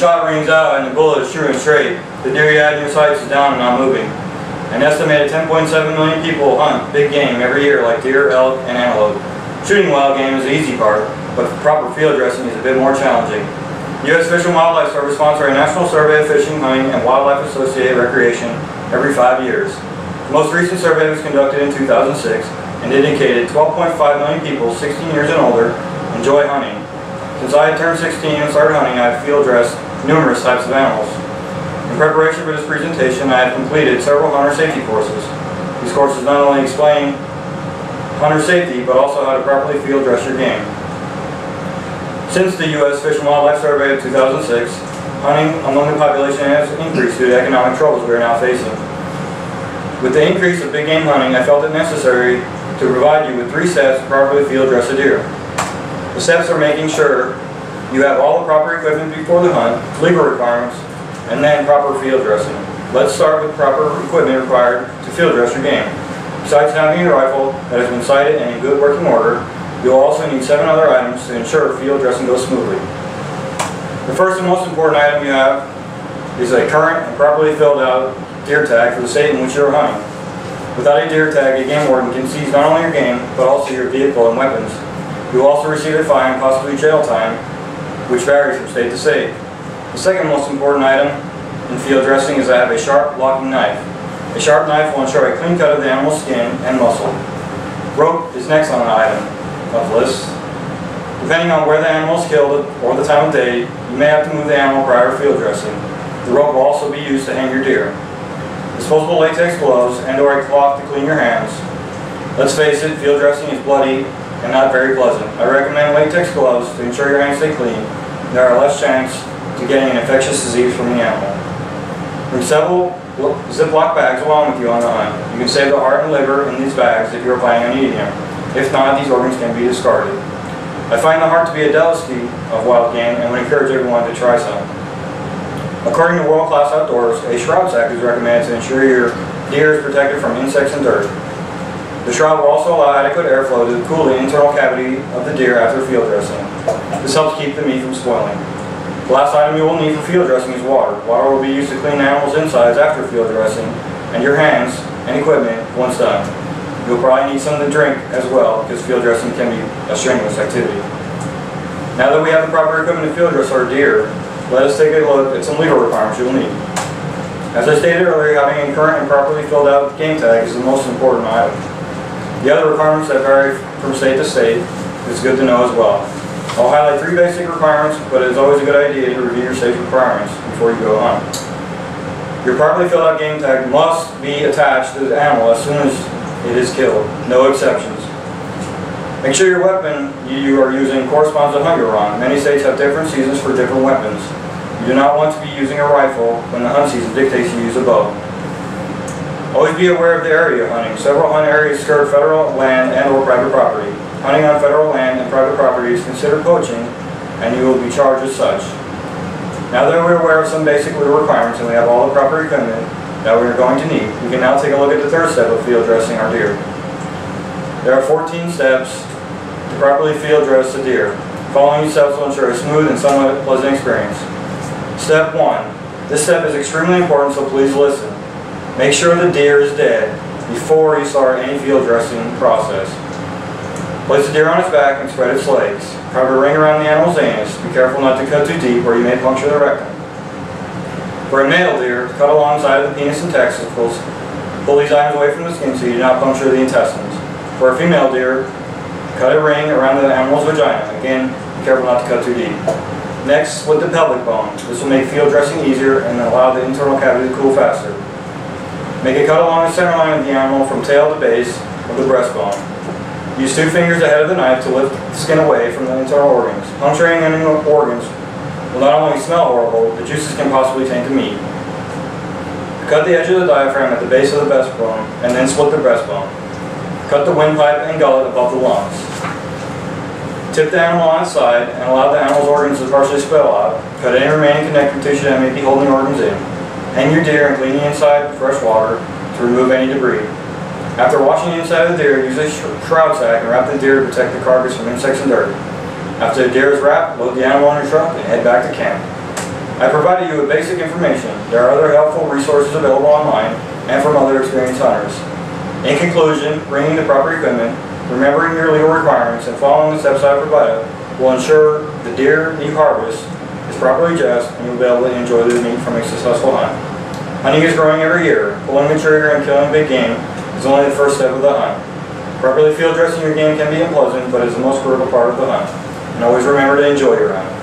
shot rings out and the bullet is true and straight, the deer you had in your sights is down and not moving. An estimated 10.7 million people hunt big game every year like deer, elk, and antelope. Shooting wild game is the easy part, but proper field dressing is a bit more challenging. The U.S. Fish and Wildlife Service sponsors a national survey of fishing, hunting, and wildlife associated recreation every 5 years. The most recent survey was conducted in 2006 and indicated 12.5 million people 16 years and older enjoy hunting. Since I had turned 16 and started hunting, I have field dressed numerous types of animals. In preparation for this presentation, I have completed several hunter safety courses. These courses not only explain hunter safety, but also how to properly field dress your game. Since the U.S. Fish and Wildlife Survey of 2006, hunting among the population has increased due to economic troubles we are now facing. With the increase of big game hunting, I felt it necessary to provide you with 3 steps to properly field dress a deer. The steps are making sure you have all the proper equipment before the hunt, legal requirements, and then proper field dressing. Let's start with proper equipment required to field dress your game. Besides having a rifle that has been sighted and in good working order, you'll also need 7 other items to ensure field dressing goes smoothly. The first and most important item you have is a current and properly filled out deer tag for the state in which you're hunting. Without a deer tag, a game warden can seize not only your game, but also your vehicle and weapons. You will also receive a fine and possibly jail time, which varies from state to state. The second most important item in field dressing is to have a sharp locking knife. A sharp knife will ensure a clean cut of the animal's skin and muscle. Rope is next on the item of the list. Depending on where the animal is killed or the time of day, you may have to move the animal prior to field dressing. The rope will also be used to hang your deer. Disposable latex gloves and/or a cloth to clean your hands. Let's face it, field dressing is bloody and not very pleasant. I recommend latex gloves to ensure your hands stay clean. There are less chance to getting an infectious disease from the animal. Bring several Ziploc bags along with you on the hunt. You can save the heart and liver in these bags if you are planning on eating them. If not, these organs can be discarded. I find the heart to be a delicacy of wild game and would encourage everyone to try some. According to World Class Outdoors, a shroud sack is recommended to ensure your deer is protected from insects and dirt. The shroud will also allow adequate airflow to cool the internal cavity of the deer after field dressing. This helps keep the meat from spoiling. The last item you will need for field dressing is water. Water will be used to clean the animal's insides after field dressing, and your hands and equipment once done. You'll probably need some to drink as well, because field dressing can be a strenuous activity. Now that we have the proper equipment to field dress our deer, let us take a look at some legal requirements you'll need. As I stated earlier, having a current and properly filled out game tag is the most important item. The other requirements that vary from state to state is good to know as well. I'll highlight 3 basic requirements, but it is always a good idea to review your state requirements before you go hunt. Your properly filled out game tag must be attached to the animal as soon as it is killed, no exceptions. Make sure your weapon you are using corresponds to hunt you're on. Many states have different seasons for different weapons. You do not want to be using a rifle when the hunt season dictates you use a bow. Always be aware of the area you're hunting. Several hunt areas skirt federal land and/or private property. Hunting on federal land and private property is considered poaching, and you will be charged as such. Now that we're aware of some basic legal requirements and we have all the proper equipment that we are going to need, we can now take a look at the third step of field dressing our deer. There are 14 steps to properly field dress a deer. Following these steps will ensure a smooth and somewhat pleasant experience. Step 1. This step is extremely important, so please listen. Make sure the deer is dead before you start any field dressing process. Place the deer on its back and spread its legs. Cover a ring around the animal's anus. Be careful not to cut too deep or you may puncture the rectum. For a male deer, cut alongside of the penis and testicles. Pull these items away from the skin so you do not puncture the intestines. For a female deer, cut a ring around the animal's vagina. Again, be careful not to cut too deep. Next, split the pelvic bone. This will make field dressing easier and allow the internal cavity to cool faster. Make a cut along the center line of the animal from tail to base of the breastbone. Use 2 fingers ahead of the knife to lift the skin away from the internal organs. Puncturing any organs will not only smell horrible, the juices can possibly taint the meat. Cut the edge of the diaphragm at the base of the breastbone and then split the breastbone. Cut the windpipe and gullet above the lungs. Tip the animal on its side and allow the animal's organs to partially spill out. Cut any remaining connective tissue that may be holding organs in. Hang your deer and clean the inside with fresh water to remove any debris. After washing the inside of the deer, use a shroud sack and wrap the deer to protect the carcass from insects and dirt. After the deer is wrapped, load the animal in your truck and head back to camp. I provided you with basic information. There are other helpful resources available online and from other experienced hunters. In conclusion, bringing the proper equipment, remembering your legal requirements, and following the steps I provided will ensure the deer you harvest is properly dressed and you'll be able to enjoy the meat from a successful hunt. Hunting is growing every year. Pulling the trigger and killing big game is only the first step of the hunt. Properly field dressing your game can be unpleasant, but is the most critical part of the hunt. And always remember to enjoy your hunt.